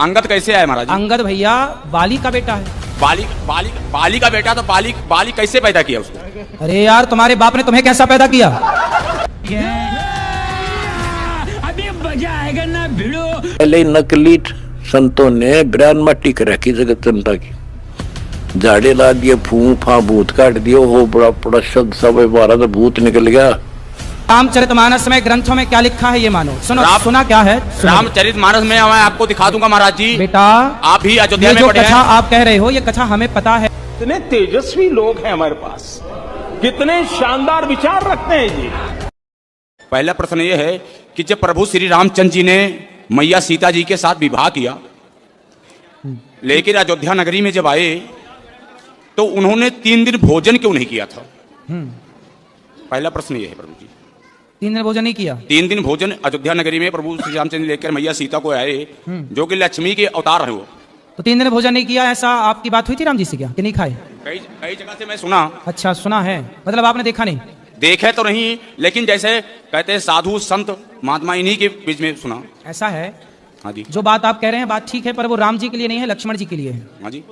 अंगद कैसे आए महाराज जी? अंगद भैया बाली का बेटा है। बाली का बेटा, तो बाली कैसे पैदा किया उसको? अरे यार, तुम्हारे बाप ने तुम्हें कैसा पैदा किया? अभी मजा आएगा ना भिड़ो। पहले नकली संतों ने ब्रान मट्टी कर रखी जगत जनता की, झाड़े ला दिए, फूफा भूत काट दिए, हो बड़ा बड़ा शब्द सब बारह तो भूत निकल गया। रामचरितमानस में ग्रंथों में क्या लिखा है ये मानो। सुनो, सुना क्या है? रामचरितमानस में मैं आपको दिखा दूंगा महाराज जी। बेटा, आप भी अयोध्या में जो पढ़े कथा हैं। आप कह रहे हो ये कथा हमें पता है। कितने तेजस्वी लोग हैं हमारे पास, कितने शानदार विचार रखते हैं जी। पहला प्रश्न ये है कि जब प्रभु श्री रामचंद्र जी ने मैया सीता जी के साथ विवाह किया, लेकिन अयोध्या नगरी में जब आए तो उन्होंने 3 दिन भोजन क्यों नहीं किया था? पहला प्रश्न ये है प्रभु जी। 3 दिन भोजन नहीं किया? 3 दिन भोजन अयोध्या नगरी में प्रभु श्री रामचंद्र लेकर मैया सीता को आए, जो कि लक्ष्मी के अवतार है वो। तो 3 दिन भोजन नहीं किया, ऐसा आपकी बात हुई थी राम जी से क्या कि नहीं खाए? कई जगह से मैं सुना। अच्छा, सुना है, मतलब आपने देखा नहीं? देखे तो नहीं, लेकिन जैसे कहते हैं साधु संत महात्मा, इन्हीं के बीच में सुना। ऐसा है? हाँ जी। जो बात आप कह रहे हैं बात ठीक है, पर वो राम जी के लिए नहीं है, लक्ष्मण जी के लिए है। हाँ जी।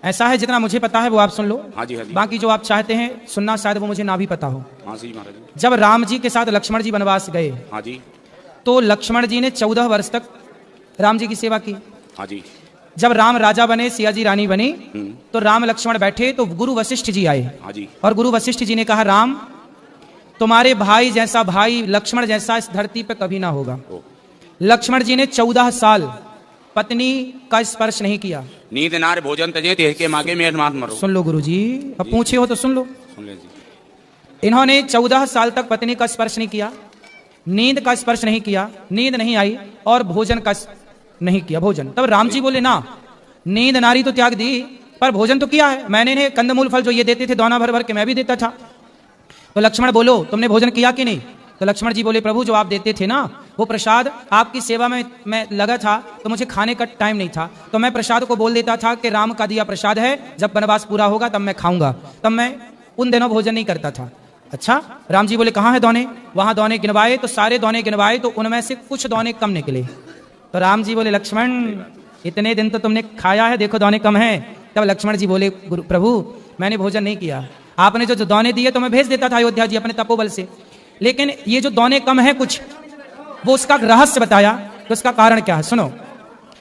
ऐसा है, जितना मुझे पता है वो आप सुन लो। हाँ जी, हाँ जी। बाकी जो आप चाहते हैं सुनना शायद वो मुझे ना भी पता हो। हाँ जी महाराज जी। जब राम जी के साथ लक्ष्मण जी वनवास गए, हाँ जी। तो लक्ष्मण जी ने 14 वर्ष तक राम जी की सेवा की। हाँ जी। जब राम राजा बने, सिया जी रानी बनी, तो राम लक्ष्मण बैठे तो गुरु वशिष्ठ जी आए। हाँ जी। और गुरु वशिष्ठ जी ने कहा, राम तुम्हारे भाई जैसा भाई लक्ष्मण जैसा इस धरती पे कभी ना होगा। लक्ष्मण जी ने 14 साल पत्नी का स्पर्श नहीं किया। नींद नार भोजन तजे तेह के मागे मेर मात मरो। सुन लो गुरुजी, अब पूछे हो तो सुन लो। सुन ले जी। इन्होंने 14 साल तक पत्नी का स्पर्श नहीं किया, नींद का स्पर्श नहीं किया, नींद नहीं आई, और भोजन का नहीं किया भोजन। तब राम जी बोले, ना नींद नारी तो त्याग दी, पर भोजन तो किया है मैंने। इन्हें कंदमूल फल जो ये देते थे दोना भर भर के, मैं भी देता था। तो लक्ष्मण बोलो, तुमने भोजन किया कि नहीं? तो लक्ष्मण जी बोले, प्रभु जो आप देते थे ना वो प्रसाद, आपकी सेवा में मैं लगा था तो मुझे खाने का टाइम नहीं था, तो मैं प्रसाद को बोल देता था कि राम का दिया प्रसाद है, जब वनवास पूरा होगा तब मैं खाऊंगा। तब मैं उन दिनों भोजन नहीं करता था। अच्छा, राम जी बोले, कहाँ है दोने? वहां दोने गिनवाए तो सारे दोने गिनवाए तो उनमें से कुछ दोने कम निकले। तो राम जी बोले, लक्ष्मण इतने दिन तो तुमने खाया है, देखो दोने कम है। तब लक्ष्मण जी बोले, प्रभु मैंने भोजन नहीं किया, आपने जो दोने दिए तो मैं भेज देता था अयोध्या जी अपने तपोबल से, लेकिन ये जो दोने कम है कुछ, वो उसका रहस्य बताया। तो उसका कारण क्या है सुनो।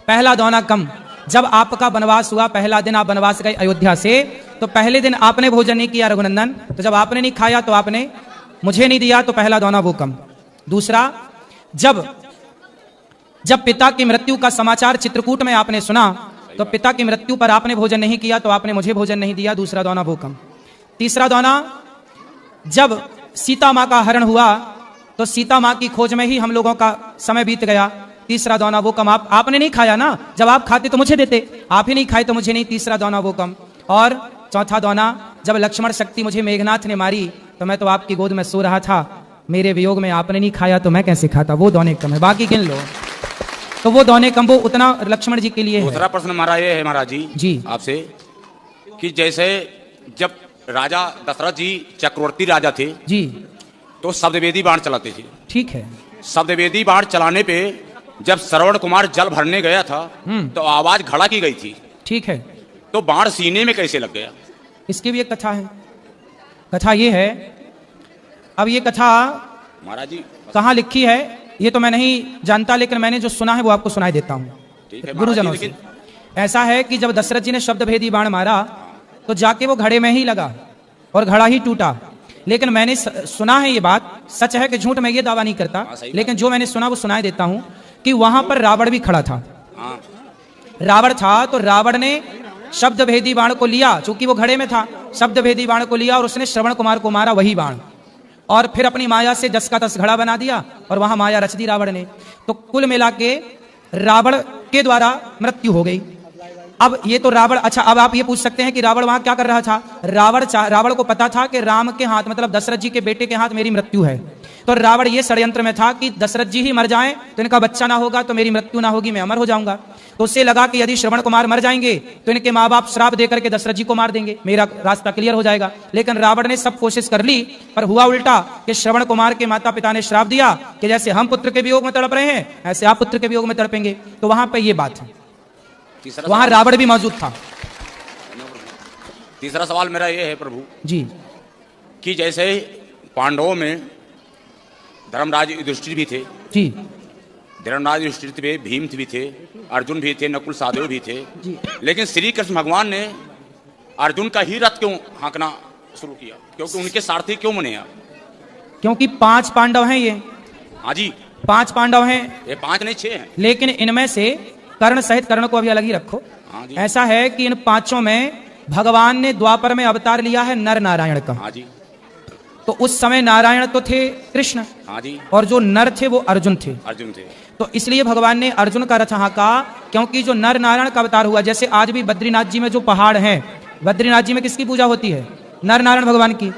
पहला दोना कम, जब आपका वनवास हुआ, पहला दिन आप वनवास गए अयोध्या से, तो पहले दिन आपने भोजन नहीं किया रघुनंदन, तो जब आपने नहीं खाया तो आपने मुझे नहीं दिया, तो पहला दोना वो कम। दूसरा, जब पिता की मृत्यु का समाचार चित्रकूट में आपने सुना, तो पिता की मृत्यु पर आपने भोजन नहीं किया, तो आपने मुझे भोजन नहीं दिया, दूसरा दोना वो कम। तीसरा दोना, जब सीता माँ का हरण हुआ तो सीता माँ की खोज में ही हम लोगों का समय बीत गया, तीसरा दोना वो कम। आपने नहीं खाया ना, जब आप खाते तो मुझे देते, आप ही नहीं खाए तो मुझे नहीं, तीसरा दोना वो कम। और चौथा दोना, जब लक्ष्मण शक्ति मुझे मेघनाथ ने मारी तो मैं तो आपकी गोद में सो रहा था, मेरे वियोग में आपने नहीं खाया तो मैं कैसे खाता, वो दोने कम है। बाकी गिन लो, तो वो दोने कम, वो उतना लक्ष्मण जी के लिए है। दूसरा प्रश्न हमारा ये है महाराज जी आपसे, कि जैसे जब राजा दशरथ जी चक्रवर्ती राजा थे जी, तो शब्दवेदी बाण चलाते थे। ठीक है। शब्दवेदी बाण चलाने पे जब श्रवण कुमार जल भरने गया था तो आवाज खड़ा की गई थी। ठीक है। तो बाण सीने में कैसे लग गया? इसकी भी एक कथा है। कथा ये है, अब ये कथा महाराज जी कहाँ लिखी है ये तो मैं नहीं जानता, लेकिन मैंने जो सुना है वो आपको सुनाई देता हूँ गुरुजनों से। ऐसा है कि जब दशरथ जी ने शब्दभेदी बाण मारा तो जाके वो घड़े में ही लगा और घड़ा ही टूटा। लेकिन मैंने सुना है, ये बात सच है कि झूठ, मैं ये दावा नहीं करता, लेकिन जो मैंने सुना वो सुनाई देता हूं कि वहां पर रावण भी खड़ा था। रावण था तो रावण ने शब्दभेदी बाण को लिया, चूंकि वो घड़े में था, शब्दभेदी बाण को लिया और उसने श्रवण कुमार को मारा वही बाण, और फिर अपनी माया से 10 का 10 घड़ा बना दिया और वहां माया रच दी रावण ने। तो कुल मिला के रावण के द्वारा मृत्यु हो गई। अब ये तो रावण, अच्छा अब आप ये पूछ सकते हैं कि रावण वहां क्या कर रहा था। रावण को पता था कि राम के हाथ मतलब दशरथ जी के बेटे के हाथ मेरी मृत्यु है, तो रावण ये षड्यंत्र में था कि दशरथ जी ही मर जाएं तो इनका बच्चा ना होगा तो मेरी मृत्यु ना होगी, मैं अमर हो जाऊंगा। तो उससे लगा कि यदि श्रवण कुमार मर जाएंगे तो इनके माँ बाप श्राप देकर के दशरथ जी को मार देंगे, मेरा रास्ता क्लियर हो जाएगा। लेकिन रावण ने सब कोशिश कर ली, पर हुआ उल्टा कि श्रवण कुमार के माता पिता ने श्राप दिया कि जैसे हम पुत्र के वियोग में तड़प रहे हैं ऐसे आप पुत्र के वियोग में तड़पेंगे। तो वहां पर ये बात है, वहां रावण भी मौजूद था। तीसरा सवाल मेरा ये है प्रभु जी कि जैसे पांडवों में धर्मराज युधिष्ठिर भी थे, जी धर्मराज युधिष्ठिर थे, भीम भी थे, अर्जुन भी थे, नकुल सहदेव भी थे, जी। लेकिन श्री कृष्ण भगवान ने अर्जुन का ही रथ क्यों हाँकना शुरू किया, क्योंकि उनके सारथी क्यों बने आप? क्योंकि 5 पांडव हैं, ये हाँ जी 5 पांडव हैं, ये 5 नहीं 6 हैं। लेकिन इनमें से कर्ण सहित, कर्ण को अभी अलग ही रखो। हाँ जी। ऐसा है कि इन 5 में भगवान ने द्वापर में अवतार लिया है नर नारायण का। हाँ जी। तो उस समय नारायण तो थे कृष्ण, हाँ जी। और जो नर थे वो अर्जुन थे। अर्जुन थे। तो इसलिए भगवान ने अर्जुन का रथ हाँका, क्योंकि जो नर नारायण का अवतार हुआ, जैसे आज भी बद्रीनाथ जी में जो पहाड़ हैं, बद्रीनाथ जी में किसकी पूजा होती है? नर नारायण भगवान की।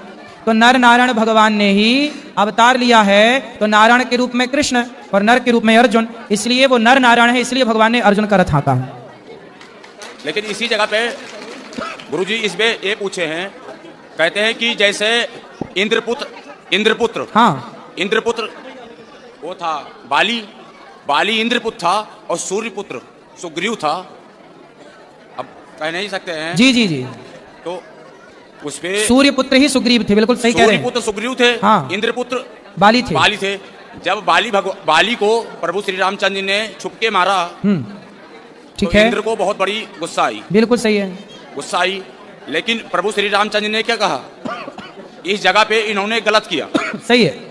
तो नर नारायण भगवान ने ही अवतार लिया है, तो नारायण के रूप में कृष्ण और नर के रूप में अर्जुन, इसलिए वो नर नारायण है, इसलिए भगवान ने अर्जुन का रथ हाँका है। लेकिन इसी जगह पे गुरुजी इसमें ये पूछे हैं, कहते हैं कि जैसे इंद्रपुत्र हाँ, इंद्रपुत्र वो था बाली इंद्रपुत्र था, और सूर्यपुत्र सुग्रीव था। अब कह नहीं सकते हैं। जी जी जी, तो उस पे सूर्यपुत्र ही सुग्रीव थे, बिल्कुल सही कह रहे हैं। सूर्यपुत्र सुग्रीव थे, हाँ। इंद्रपुत्र बाली थे। जब बाली को प्रभु श्री रामचंद्र जी ने छुपके मारा, ठीक तो है, इंद्र को बहुत बड़ी गुस्सा आई, बिल्कुल सही है। गुस्सा आई। लेकिन प्रभु श्री रामचंद्र जी ने क्या कहा, इस जगह पे इन्होंने गलत किया, सही है,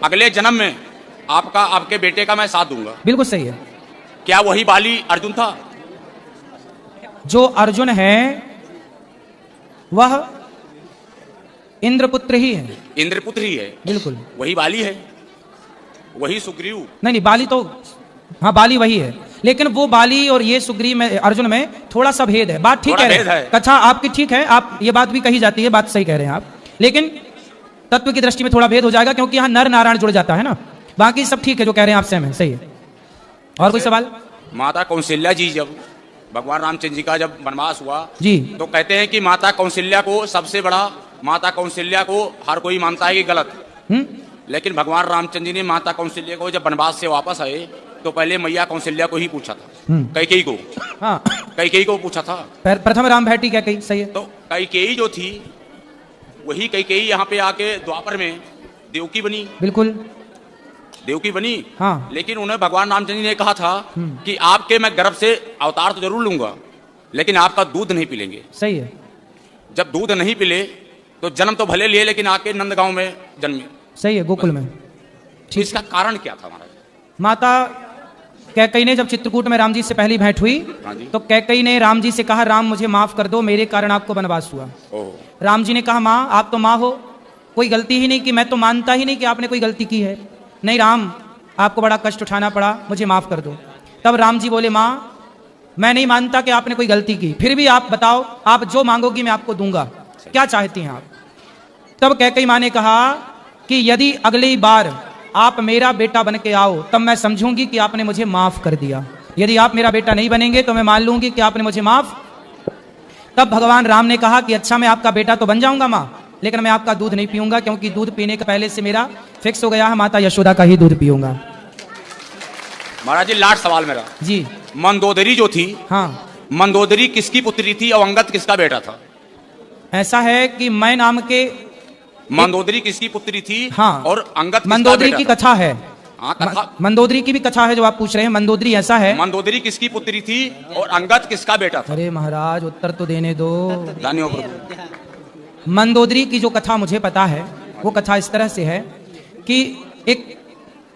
अगले जन्म में आपके बेटे का मैं साथ दूंगा। बिल्कुल सही है। क्या वही बाली अर्जुन था? जो अर्जुन है वह इंद्रपुत्र ही है, इंद्रपुत्र ही है, बिल्कुल वही बाली है, वही सुग्रीव। नहीं बाली तो, हाँ बाली वही है, लेकिन वो बाली और ये सुग्रीव में, अर्जुन में थोड़ा सा भेद है। बात ठीक थोड़ा है, भेद है। कथा आपकी ठीक है, आप ये बात भी कही जाती है, बात सही कह रहे हैं आप, लेकिन तत्व की दृष्टि में थोड़ा भेद हो जाएगा, क्योंकि यहाँ नर नारायण जुड़ जाता है ना। बाकी सब ठीक है, जो कह रहे हैं आप सेम है, सही है। और कोई सवाल? माता कौशल्या जी जब भगवान रामचंद्र जी का जब वनवास हुआ जी, तो कहते हैं कि माता कौशल्या को सबसे बड़ा, माता कौशल्या को हर कोई मानता है कि गलत, लेकिन भगवान रामचंद्र जी ने माता कौशल्या को जब वनवास से वापस आए तो पहले मैया कौशल्या को ही पूछा था, कैकेयी को। हाँ, कैकेयी को पूछा था। प्रथम राम भेटी क्या कही, सही है। तो कैकेयी जो थी वही कैकेयी यहाँ पे आके द्वापर में देवकी बनी, बिल्कुल देवकी बनी। हाँ, लेकिन उन्हें भगवान रामचंद्र जी ने कहा था कि आपके मैं गर्भ से अवतार तो जरूर लूंगा, लेकिन आपका दूध नहीं पिलेंगे। सही है। जब दूध नहीं पिले तो जन्म तो भले लिए, लेकिन आके नंदगांव में जन्मे। सही है, गोकुल में। तो इसका कारण क्या था महाराज? माता कैकेयी ने जब चित्रकूट में राम जी से पहली भेंट हुई, हाँ जी। तो कैकेयी ने राम जी से कहा, राम मुझे माफ कर दो, मेरे कारण आपको वनवास हुआ। ओह। राम जी ने कहा, माँ आप तो माँ हो, कोई गलती ही नहीं की, मैं तो मानता ही नहीं कि आपने कोई गलती की है। नहीं राम, आपको बड़ा कष्ट उठाना पड़ा, मुझे माफ कर दो। तब राम जी बोले, माँ मैं नहीं मानता कि आपने कोई गलती की, फिर भी आप बताओ, आप जो मांगोगी मैं आपको दूंगा, क्या चाहती हैं आप? तब कैकेयी माँ ने कहा कि यदि अगली बार आप मेरा बेटा बन के आओ तब मैं समझूंगी कि आपने मुझे माफ कर दिया, यदि आप मेरा बेटा नहीं बनेंगे तो मैं मान लूंगी कि आपने मुझे माफ। तब भगवान राम ने कहा कि अच्छा मैं आपका बेटा तो बन जाऊंगा माँ, लेकिन मैं आपका दूध नहीं पीऊंगा, क्योंकि दूध पीने के पहले से मेरा फिक्स हो गया है, माता यशोदा का ही दूध पीऊंगा। महाराज जी लास्ट सवाल मेरा जी, मंदोदरी जो थी, हाँ, मंदोदरी किसकी पुत्री थी और अंगद किसका बेटा था? ऐसा है कि मैं नाम के, मंदोदरी किसकी पुत्री थी? हाँ, और अंगद किसका मंदोदरी बेटा की था? कथा है। हाँ, कथा। मंदोदरी की भी कथा है जो आप पूछ रहे हैं। मंदोदरी ऐसा है, मंदोदरी किसकी पुत्री थी और अंगद किसका बेटा था? अरे महाराज उत्तर तो देने दो। धन्यवाद प्रभु। मंदोदरी की जो कथा मुझे पता है, वो कथा इस तरह से है कि एक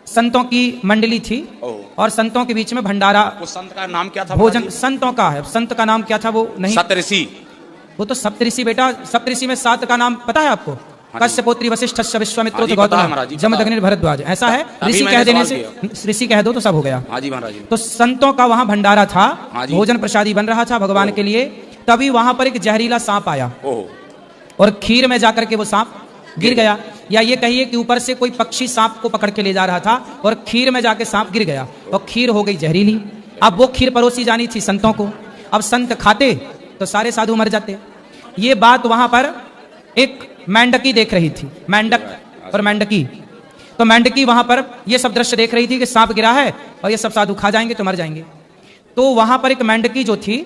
संतों की मंडली थी और संतों के बीच में भंडारा, उस संत का नाम क्या था? भोजन, संतों का है, संत का नाम क्या था वो नहीं, सप्तऋषि। वो तो सप्तऋषि बेटा, सप्तऋषि में 7 का नाम पता है आपको? कश्यपोत्री वशिष्ठस्य विश्वामित्रो हाँ जी, तो पता है महाराज जी, गौतम पता है। जमदग्नि भरद्वाज। ऐसा है, अभी ऋषि मैंने कह देने सवाल से, ऋषि कह दो तो सब हो गया। हाँ जी महाराज जी। तो संतों का वहां भंडारा था, हाँ जी। भोजन प्रसादी बन रहा था भगवान के लिए। तभी वहां पर एक जहरीला सांप आया ओहो, और खीर में जाकर के वो सांप गिर गया, या ये कहिए कि ऊपर से कोई पक्षी सांप को पकड़ के ले जा रहा था और खीर में जाके सांप गिर गया और खीर हो गई जहरीली। अब वो खीर परोसी जानी थी संतों को, अब संत खाते तो सारे साधु मर जाते। ये बात वहां पर एक मेंढकी देख रही थी, मेंढक और मेंढकी। तो मेंढकी वहां पर ये सब दृश्य देख रही थी कि सांप गिरा है और ये सब साधु खा जाएंगे तो मर जाएंगे। तो वहां पर एक मेंढकी जो थी,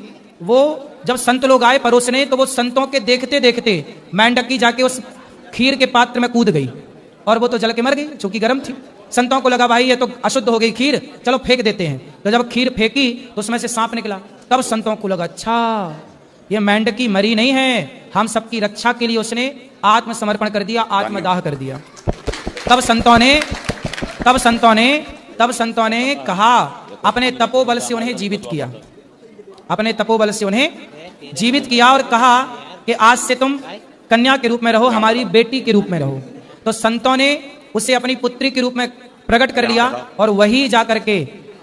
वो जब संत लोग आए परोसने, तो वो संतों के देखते देखते मेंढकी जाके उस खीर के पात्र में कूद गई और वो तो जल के मर गई, चूंकि गर्म थी। संतों को लगा भाई ये तो अशुद्ध हो गई खीर, चलो फेंक देते हैं। तो जब खीर फेंकी तो उसमें से सांप निकला। तब संतों को लगा अच्छा ये मेंढकी मरी नहीं है, हम सबकी रक्षा के लिए उसने आत्मसमर्पण कर दिया, आत्मदाह कर दिया। तब संतों ने कहा, अपने तपोबल से उन्हें जीवित किया, अपने तपोबल से उन्हें जीवित किया और कहा कि आज से तुम कन्या के रूप में रहो, हमारी बेटी के रूप में रहो। तो संतों ने उसे अपनी पुत्री के रूप में प्रकट कर लिया और वही जाकर के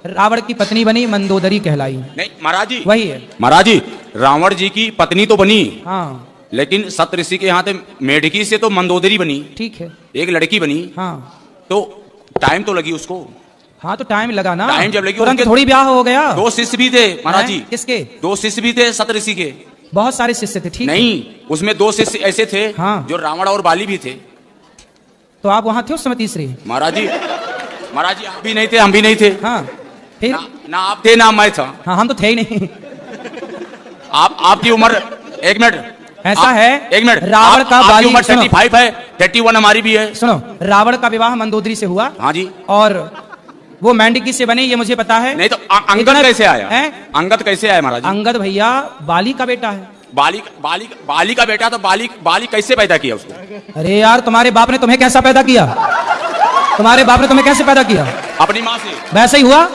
रावण की पत्नी बनी, मंदोदरी कहलाई। नहीं महाराज जी, वही है महाराज जी, रावण जी की पत्नी तो बनी, हाँ लेकिन सत ऋषि के यहाँ तो मेढकी से तो मंदोदरी बनी, ठीक है, एक लड़की बनी। हाँ तो टाइम तो लगी उसको, हाँ तो टाइम लगा ना, टाइम जब लगी, तुरंत उनके थोड़ी ब्याह हो गया। दो शिष्य भी थे महाराज जी। किसके? दो शिष्य भी थे सत ऋषि के। बहुत सारे शिष्य थे, ठीक है। नहीं, उसमें दो शिष्य ऐसे थे हाँ। जो रावण और बाली भी थे। तो आप वहां थे उस समय तीसरी? महाराज जी आप भी नहीं थे, हम भी नहीं थे। हाँ फिर ना आप थे ना मैं था। हाँ, हम तो थे ही नहीं। आपकी उम्र, एक मिनट, ऐसा है, एक मिनट, रावण का आपकी बाली, उम्र सुनो। 35 है, 31 हमारी भी है। सुनो, रावण का विवाह मंदोदरी से हुआ। हाँ जी। और वो मेंढकी से बने, ये मुझे पता है। नहीं तो अंगद इतना- कैसे आया? हैं? अंगद कैसे आया महाराज जी? अंगद भैया बाली का बेटा है। बाली का बेटा, तो बाली कैसे पैदा किया उसको? अरे यार, तुम्हारे बाप ने तुम्हें कैसा पैदा किया? तुम्हारे बाप ने तुम्हें कैसे पैदा किया? अपनी माँ से। वैसे ही हुआ,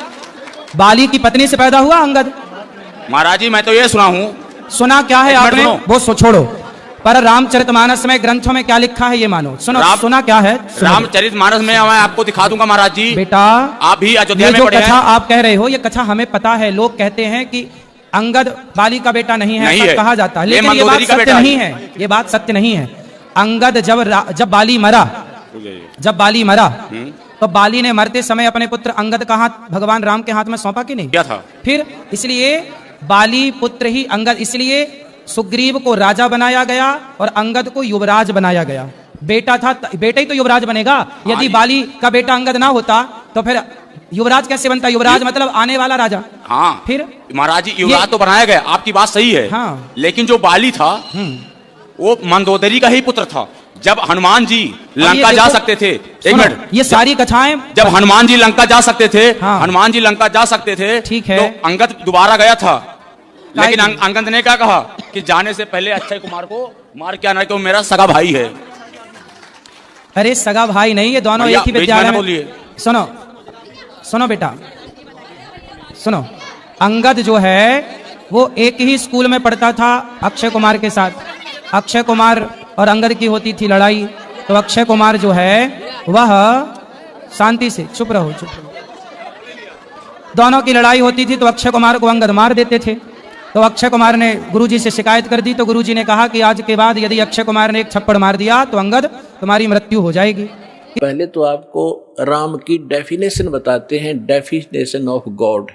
बाली की पत्नी से पैदा हुआ अंगद। महाराज जी मैं तो ये सुना हूँ। सुना क्या है एक मिनट आपने? सुनो। वो छोड़ो, पर रामचरितमानस में ग्रंथों में क्या लिखा है ये मानो। सुनो, सुना क्या है? सुनो। रामचरितमानस में मैं आपको दिखा दूंगा महाराज जी। बेटा, आप भी अयोध्या ये में जो पढ़े कथा हैं। आप कह रहे हो, ये कथा हमें पता है। लोग कहते हैं कि अंगद बाली का बेटा नहीं है, नहीं ऐसा है। कहा जाता है, ये लेकिन ये बात मंदोदरी का सत्य बेटा नहीं है। ये बात सत्य नहीं है। अंगद जब बाली मरा, तो बाली ने मरते समय अपने पुत्र अंगद का हाथ भगवान राम के हाथ में सौंपा कि नहीं? क्या था? फिर इसलिए बाली पुत्र ही अंगद, इसलिए सुग्रीव को राजा बनाया गया और अंगद को युवराज बनाया गया। बेटा था, बेटा ही तो युवराज बनेगा। यदि बाली का बेटा अंगद ना होता तो फिर युवराज कैसे बनता? युवराज मतलब आने वाला राजा। हाँ, फिर महाराज जी युवराज तो बनाया गया, आपकी बात सही है। हाँ। लेकिन जो बाली था वो मंदोदरी का ही पुत्र था। जब हनुमान जी लंका जा सकते थे, एक मिनट, ये सारी कथाएं, जब हनुमान जी लंका जा सकते थे, हाँ। हनुमान जी लंका जा सकते थे, ठीक है। तो अंगद दोबारा गया था। लेकिन काय- अंगद ने क्या कहा कि जाने से पहले अक्षय कुमार को मार क्या ना, कि वो मेरा सगा भाई है। अरे सगा भाई नहीं, ये दोनों भैया, एक ही बीच में विद्यालय ना में। बोलिए। सुनो बेटा, सुनो। अंगद जो है वो एक ही स्कूल में पढ़ता था अक्षय कुमार के साथ। अक्षय कुमार और अंगद की होती थी लड़ाई, तो अक्षय कुमार जो है वह, शांति से चुप रहो, दोनों की लड़ाई होती थी, तो अक्षय कुमार को अंगद मार देते थे। तो अक्षय कुमार ने गुरुजी से शिकायत कर दी, तो गुरुजी ने कहा कि आज के बाद यदि अक्षय कुमार ने एक थप्पड़ मार दिया तो अंगद तुम्हारी मृत्यु हो जाएगी। पहले तो आपको राम की डेफिनेशन बताते हैं, डेफिनेशन ऑफ गॉड।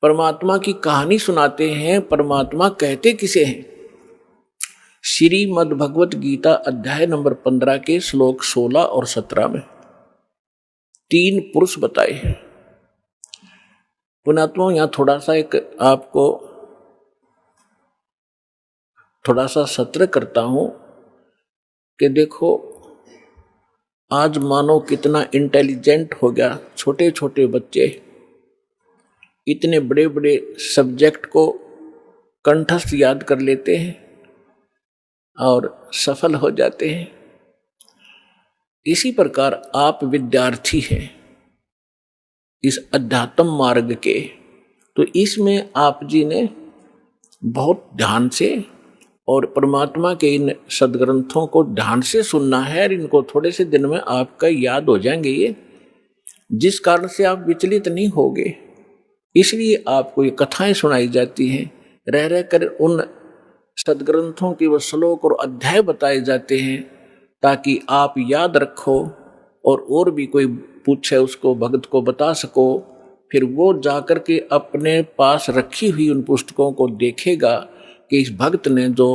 परमात्मा की कहानी सुनाते हैं। परमात्मा कहते किसे हैं? श्रीमद् भगवत गीता अध्याय नंबर 15 के श्लोक 16 और 17 में 3 पुरुष बताए हैं। पुण्यात्मा, यहां थोड़ा सा एक आपको थोड़ा सा सत्र करता हूं कि देखो आज मानो कितना इंटेलिजेंट हो गया। छोटे छोटे बच्चे इतने बड़े बड़े सब्जेक्ट को कंठस्थ याद कर लेते हैं और सफल हो जाते हैं। इसी प्रकार आप विद्यार्थी हैं इस अध्यात्म मार्ग के, तो इसमें आप जी ने बहुत ध्यान से और परमात्मा के इन सदग्रंथों को ध्यान से सुनना है और इनको थोड़े से दिन में आपका याद हो जाएंगे ये, जिस कारण से आप विचलित नहीं होगे। इसलिए आपको ये कथाएं सुनाई जाती हैं, रह रह कर उन सदग्रंथों के वो श्लोक और अध्याय बताए जाते हैं ताकि आप याद रखो और भी कोई पूछे उसको भगत को बता सको। फिर वो जाकर के अपने पास रखी हुई उन पुस्तकों को देखेगा कि इस भक्त ने जो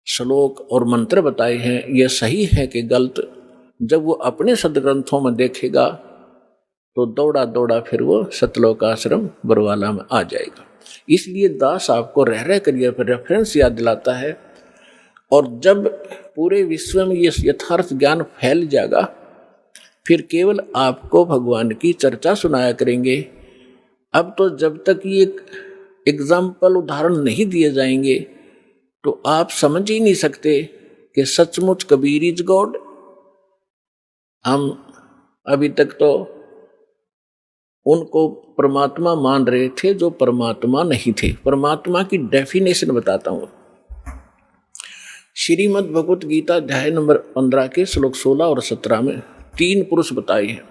श्लोक और मंत्र बताए हैं ये सही है कि गलत। जब वो अपने सदग्रंथों में देखेगा तो दौड़ा दौड़ा फिर वो सतलोक आश्रम बरवाला में आ जाएगा। इसलिए दास आपको रह रह कर यह रेफरेंस याद दिलाता है। और जब पूरे विश्व में ये यथार्थ ज्ञान फैल जाएगा फिर केवल आपको भगवान की चर्चा सुनाया करेंगे। अब तो जब तक ये एग्जाम्पल उदाहरण नहीं दिए जाएंगे तो आप समझ ही नहीं सकते कि सचमुच कबीर इज गॉड। हम अभी तक तो उनको परमात्मा मान रहे थे जो परमात्मा नहीं थे। परमात्मा की डेफिनेशन बताता हूं। श्रीमद् भगवत गीता अध्याय नंबर 15 के श्लोक 16 और 17 में 3 पुरुष बताए हैं,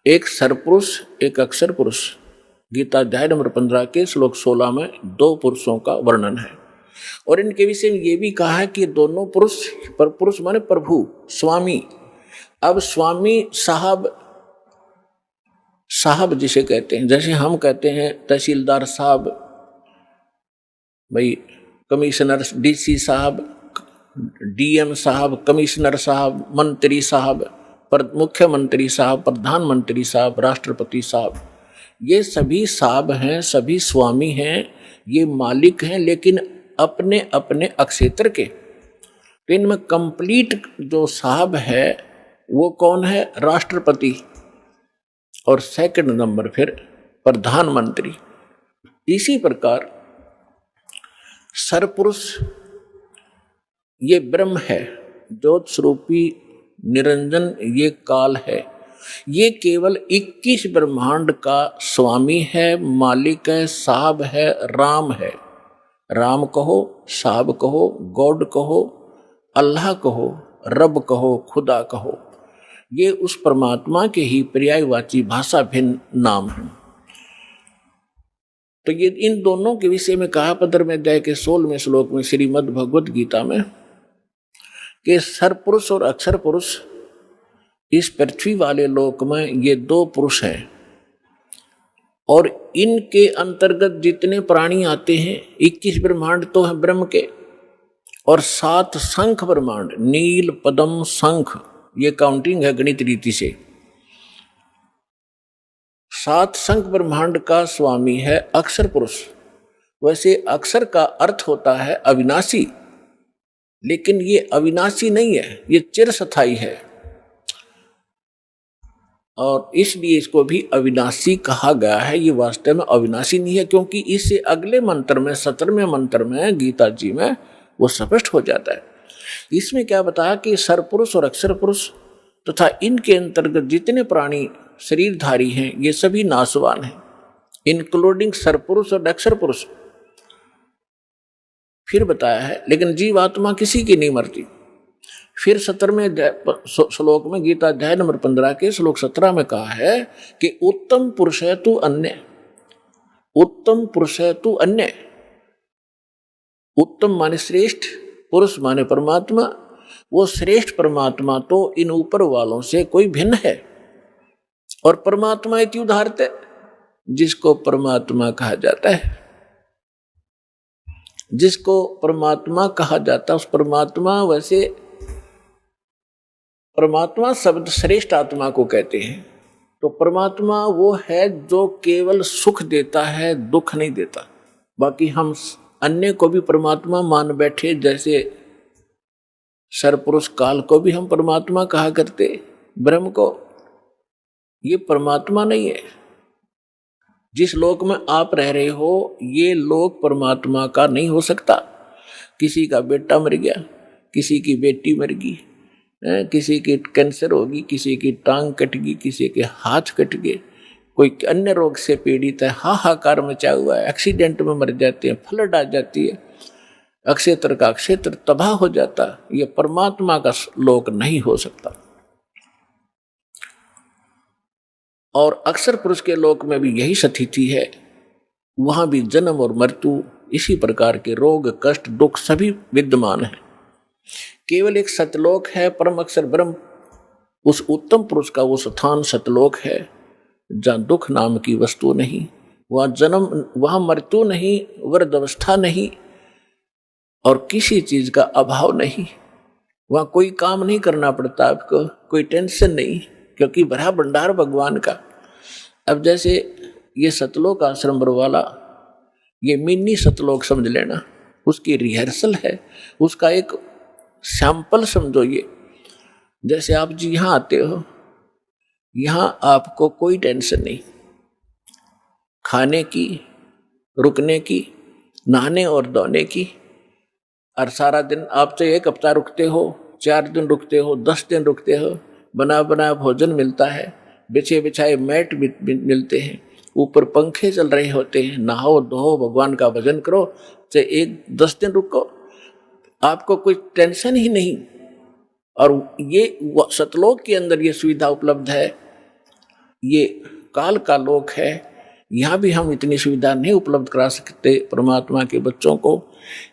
एक सरपुरुष एक अक्षर पुरुष। गीता अध्याय नंबर 15 के श्लोक 16 में 2 पुरुषों का वर्णन है और इनके विषय में ये भी कहा है कि दोनों पुरुष, पर पुरुष माने प्रभु, स्वामी। अब स्वामी साहब जिसे कहते हैं, जैसे हम कहते हैं तहसीलदार साहब, भाई कमिश्नर, डीसी साहब, डीएम साहब, कमिश्नर साहब, मंत्री साहब, मुख्यमंत्री साहब, प्रधानमंत्री साहब, राष्ट्रपति साहब, ये सभी साहब हैं, सभी स्वामी हैं, ये मालिक हैं, लेकिन अपने अपने अक्षेत्र के। तो इनमें कंप्लीट जो साहब है वो कौन है? राष्ट्रपति, और सेकंड नंबर फिर प्रधानमंत्री। इसी प्रकार सरपुरुष ये ब्रह्म है, ज्योत स्वरूपी निरंजन ये काल है, ये केवल 21 ब्रह्मांड का स्वामी है, मालिक है, साहब है, राम है। राम कहो, साहब कहो, गॉड कहो, अल्लाह कहो, रब कहो, खुदा कहो, ये उस परमात्मा के ही पर्यायवाची भाषा भिन्न नाम है। तो ये इन दोनों के विषय में कहा 15वें अध्याय के 16वें श्लोक में श्रीमद् भगवत गीता में कि सरपुरुष और अक्षर पुरुष इस पृथ्वी वाले लोक में ये 2 पुरुष हैं और इनके अंतर्गत जितने प्राणी आते हैं 21 ब्रह्मांड तो हैं ब्रह्म के, और 7 शंख ब्रह्मांड, नील, पद्म, शंख, ये काउंटिंग है गणित रीति से। 7 शंख ब्रह्मांड का स्वामी है अक्षर पुरुष। वैसे अक्षर का अर्थ होता है अविनाशी, लेकिन ये अविनाशी नहीं है, ये चिरस्थायी है और इसलिए इसको भी अविनाशी कहा गया है। ये वास्तव में अविनाशी नहीं है, क्योंकि इससे अगले मंत्र में 17वें मंत्र में गीता जी में वो स्पष्ट हो जाता है। इसमें क्या बताया कि सरपुरुष और अक्षर पुरुष तथा इनके अंतर्गत जितने प्राणी शरीरधारी हैं ये सभी नाशवान हैं, इंक्लूडिंग सरपुरुष और अक्षर पुरुष। फिर बताया है लेकिन जीवात्मा किसी की नहीं मरती। फिर 17वें श्लोक में गीता अध्याय नंबर 15 के श्लोक 17 में कहा है कि उत्तम पुरुष है तू अन्य, उत्तम पुरुष है तू अन्य। उत्तम माने श्रेष्ठ, पुरुष माने परमात्मा। वो श्रेष्ठ परमात्मा तो इन ऊपर वालों से कोई भिन्न है, और परमात्मा इति उदाहरते, जिसको परमात्मा कहा जाता है, जिसको परमात्मा कहा जाता है उस परमात्मा, वैसे परमात्मा शब्द श्रेष्ठ आत्मा को कहते हैं। तो परमात्मा वो है जो केवल सुख देता है, दुख नहीं देता। बाकी हम अन्य को भी परमात्मा मान बैठे, जैसे सरपुरुष काल को भी हम परमात्मा कहा करते, ब्रह्म को। ये परमात्मा नहीं है। जिस लोक में आप रह रहे हो ये लोक परमात्मा का नहीं हो सकता। किसी का बेटा मर गया, किसी की बेटी मर गई, किसी की कैंसर होगी, किसी की टांग कट गई, किसी के हाथ कट गए, कोई अन्य रोग से पीड़ित है, हाहाकार मचा हुआ है, एक्सीडेंट में मर जाते हैं, फ्लड आ जाती है, अक्षेत्र का क्षेत्र तबाह हो जाता, ये परमात्मा का लोक नहीं हो सकता। और अक्सर पुरुष के लोक में भी यही स्थिति है, वहां भी जन्म और मृत्यु, इसी प्रकार के रोग, कष्ट, दुख सभी विद्यमान है। केवल एक सतलोक है, परम अक्षर ब्रह्म, उस उत्तम पुरुष का वो स्थान सतलोक है, जहाँ दुख नाम की वस्तु नहीं, वहाँ जन्म, वहाँ मृत्यु नहीं, वृद्धावस्था नहीं, और किसी चीज का अभाव नहीं। वहाँ कोई काम नहीं करना पड़ता आपको, कोई टेंशन नहीं, क्योंकि भरा भंडार भगवान का। अब जैसे ये सतलोक आश्रम बरवाला, ये मिनी सतलोक समझ लेना, उसकी रिहर्सल है, उसका एक सैंपल समझो। ये जैसे आप जी यहाँ आते हो, यहाँ आपको कोई टेंशन नहीं, खाने की, रुकने की, नहाने और धोने की, और सारा दिन आप तो 1 हफ्ता रुकते हो, 4 दिन रुकते हो, 10 दिन रुकते हो, बना बना भोजन मिलता है, बिछे बिछाए मैट मिलते हैं, ऊपर पंखे चल रहे होते हैं, नहाओ धो, भगवान का भजन करो, चाहे 10 दिन रुको, आपको कोई टेंशन ही नहीं। और ये सतलोक के अंदर ये सुविधा उपलब्ध है, ये काल का लोक है, यहाँ भी हम इतनी सुविधा नहीं उपलब्ध करा सकते परमात्मा के बच्चों को,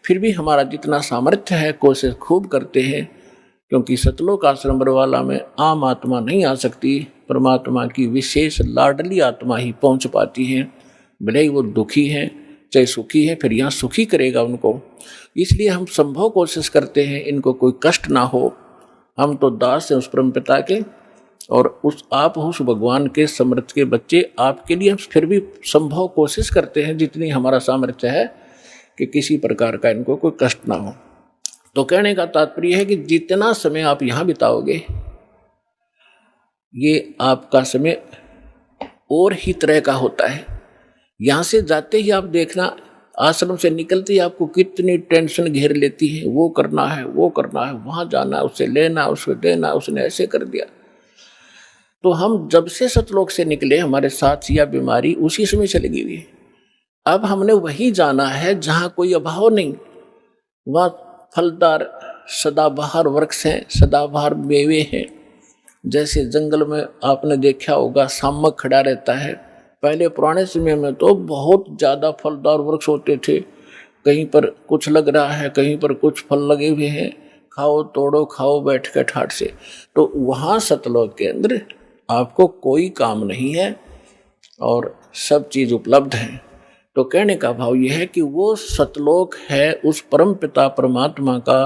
फिर भी हमारा जितना सामर्थ्य है कोशिश खूब करते हैं, क्योंकि सतलोक आश्रम बरवाला में आम आत्मा नहीं आ सकती, परमात्मा की विशेष लाडली आत्मा ही पहुंच पाती है। भले ही वो दुखी है चाहे सुखी है, फिर यहाँ सुखी करेगा उनको, इसलिए हम संभव कोशिश करते हैं इनको कोई कष्ट ना हो। हम तो दास हैं उस परम पिता के, और आप उस भगवान के समर्थ के बच्चे, आपके लिए हम फिर भी संभव कोशिश करते हैं जितनी हमारा सामर्थ्य है कि किसी प्रकार का इनको कोई कष्ट ना हो। तो कहने का तात्पर्य है कि जितना समय आप यहाँ बिताओगे, ये आपका समय और ही तरह का होता है। यहाँ से जाते ही आप देखना, आश्रम से निकलते ही आपको कितनी टेंशन घेर लेती है, वो करना है, वो करना है, वहाँ जाना, उससे लेना, उसको देना, उसने ऐसे कर दिया। तो हम जब से सतलोक से निकले, हमारे साथ या बीमारी उसी समय चली गई है। अब हमने वहीं जाना है जहाँ कोई अभाव नहीं, वहाँ फलदार सदाबहार वृक्ष हैं, सदाबहार मेवे हैं। जैसे जंगल में आपने देखा होगा शामक खड़ा रहता है, पहले पुराने समय में तो बहुत ज़्यादा फलदार वृक्ष होते थे, कहीं पर कुछ लग रहा है, कहीं पर कुछ फल लगे हुए हैं, खाओ तोड़ो खाओ बैठ के ठाट से। तो वहाँ सतलोक के अंदर आपको कोई काम नहीं है और सब चीज़ उपलब्ध है। तो कहने का भाव यह है कि वो सतलोक है उस परम पिता परमात्मा का,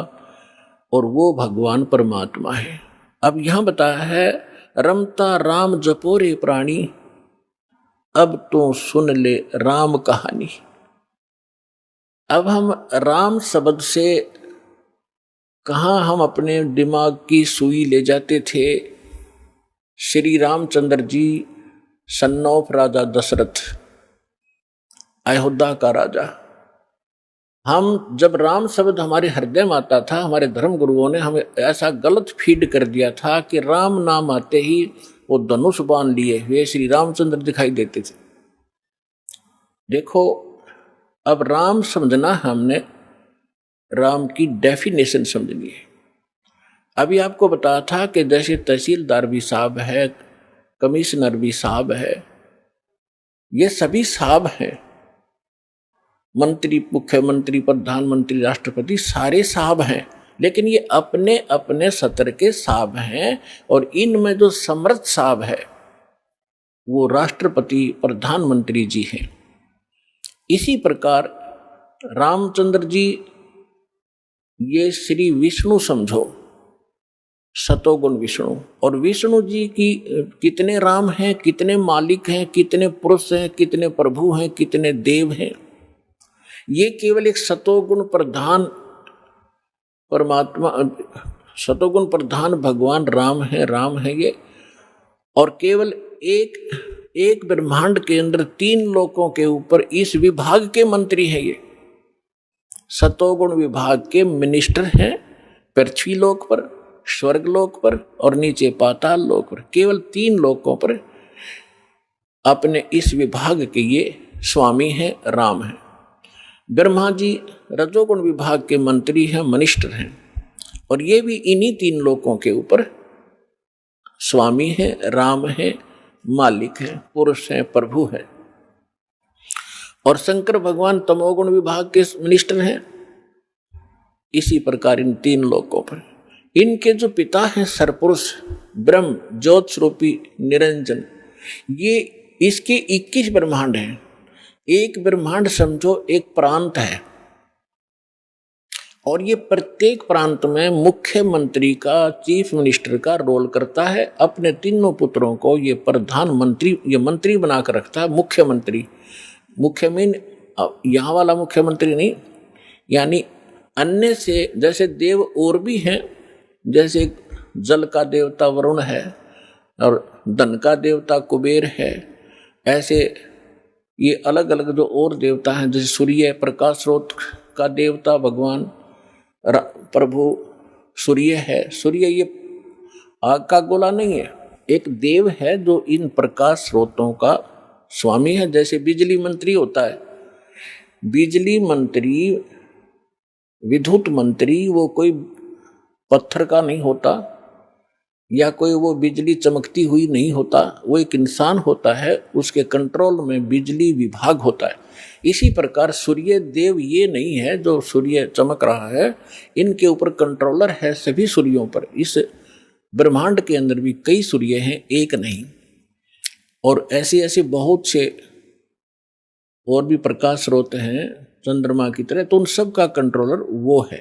और वो भगवान परमात्मा है। अब यहाँ बताया है, रमता राम जपोरे प्राणी, अब तो सुन ले राम कहानी। अब हम राम शब्द से कहाँ हम अपने दिमाग की सुई ले जाते थे। श्री रामचंद्र जी सन ऑफ राजा दशरथ, अयोध्या का राजा। हम जब राम शब्द हमारे हृदय में आता था, हमारे धर्म गुरुओं ने हमें ऐसा गलत फीड कर दिया था कि राम नाम आते ही वो धनुष बाण लिए हुए श्री रामचंद्र दिखाई देते थे। देखो, अब राम समझना, हमने राम की डेफिनेशन समझनी है। अभी आपको बताया था कि जैसे तहसीलदार भी साहब है, कमिश्नर भी साहब है, ये सभी साहब हैं, मंत्री, मुख्यमंत्री, प्रधानमंत्री, राष्ट्रपति, सारे साहब हैं, लेकिन ये अपने अपने सत्र के साहब हैं। और इनमें जो समर्थ साहब है वो राष्ट्रपति, प्रधानमंत्री जी हैं। इसी प्रकार रामचंद्र जी ये श्री विष्णु समझो, सतोगुण विष्णु। और विष्णु जी की कितने राम हैं, कितने मालिक हैं, कितने पुरुष हैं, कितने प्रभु हैं, कितने देव हैं, ये केवल एक सतोगुण प्रधान परमात्मा, सतोगुण प्रधान भगवान राम है ये। और केवल एक ब्रह्मांड के अंदर 3 लोकों के ऊपर इस विभाग के मंत्री हैं। ये सतोगुण विभाग के मिनिस्टर हैं, पृथ्वी लोक पर, स्वर्ग लोक पर और नीचे पाताल लोक पर। केवल 3 लोकों पर अपने इस विभाग के ये स्वामी हैं, राम हैं। ब्रह्मा जी रजोगुण विभाग के मंत्री हैं, मिनिस्टर हैं, और ये भी इन्हीं 3 लोकों के ऊपर स्वामी हैं, राम हैं, मालिक हैं, पुरुष हैं, प्रभु हैं। और शंकर भगवान तमोगुण विभाग के मिनिस्टर हैं। इसी प्रकार इन 3 लोकों पर इनके जो पिता हैं सरपुरुष ब्रह्म ज्योत स्वरूपी निरंजन, ये इसके 21 ब्रह्मांड हैं। एक ब्रह्मांड समझो एक प्रांत है, और ये प्रत्येक प्रांत में मुख्यमंत्री का, चीफ मिनिस्टर का रोल करता है। अपने 3 पुत्रों को ये प्रधानमंत्री, ये मंत्री बनाकर रखता है, मुख्यमंत्री। मुख्य में यहाँ वाला मुख्यमंत्री नहीं, यानी अन्य से जैसे देव और भी हैं, जैसे जल का देवता वरुण है और धन का देवता कुबेर है, ऐसे ये अलग अलग जो और देवता हैं, जैसे सूर्य प्रकाश स्रोत का देवता भगवान प्रभु सूर्य है। सूर्य ये आग का गोला नहीं है, एक देव है जो इन प्रकाश स्रोतों का स्वामी है। जैसे बिजली मंत्री होता है, बिजली मंत्री, विद्युत मंत्री वो कोई पत्थर का नहीं होता, या कोई वो बिजली चमकती हुई नहीं होता, वो एक इंसान होता है, उसके कंट्रोल में बिजली विभाग होता है। इसी प्रकार सूर्य देव ये नहीं है जो सूर्य चमक रहा है, इनके ऊपर कंट्रोलर है सभी सूर्यों पर। इस ब्रह्मांड के अंदर भी कई सूर्य हैं, एक नहीं, और ऐसे ऐसे बहुत से और भी प्रकाश स्रोत हैं चंद्रमा की तरह, तो उन सब का कंट्रोलर वो है।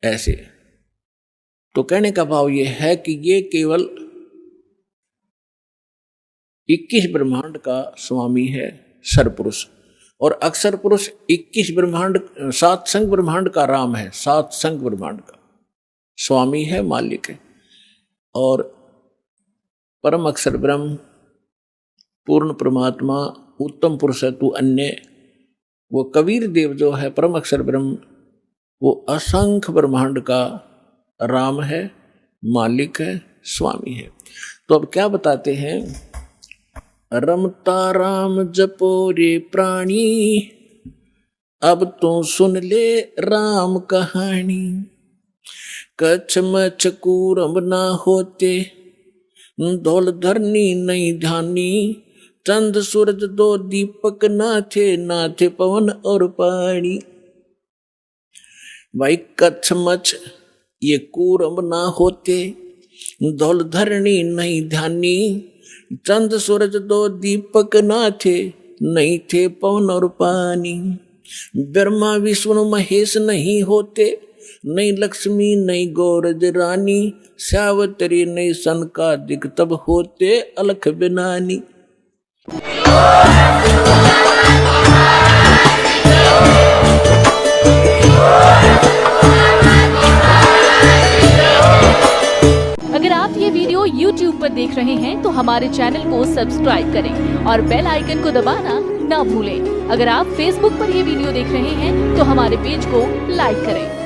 ऐसे तो कहने का भाव ये है कि ये केवल 21 ब्रह्मांड का स्वामी है सरपुरुष, और अक्षर पुरुष 21 ब्रह्मांड, 7 संग ब्रह्मांड का राम है, 7 संग ब्रह्मांड का स्वामी है, मालिक है। और परम अक्षर ब्रह्म, पूर्ण परमात्मा, उत्तम पुरुष है तू अन्य, वो कबीर देव जो है परम अक्षर ब्रह्म, वो असंख्य ब्रह्मांड का राम है, मालिक है, स्वामी है। तो अब क्या बताते हैं, रमता राम जपो रे प्राणी, अब तो सुन ले राम कहानी। कच्छ मच्छ कूरम ना होते, धौल धरनी नहीं ध्यानी। चंद सूरज 2 दीपक ना थे पवन और पानी। भाई कच्छ मच्छ ये कूरम ना होते, धौल धरनी नहीं ध्यानी। चंद सूरज 2 दीपक ना थे पवन और पानी। ब्रह्मा विष्णु महेश नहीं होते, नहीं लक्ष्मी नहीं गौरज रानी। सावत्री नहीं सनकादिक तब होते अलख बिनानी। अगर आप ये वीडियो YouTube पर देख रहे हैं तो हमारे चैनल को सब्सक्राइब करें और बेल आइकन को दबाना ना भूलें। अगर आप Facebook पर ये वीडियो देख रहे हैं तो हमारे पेज को लाइक करें।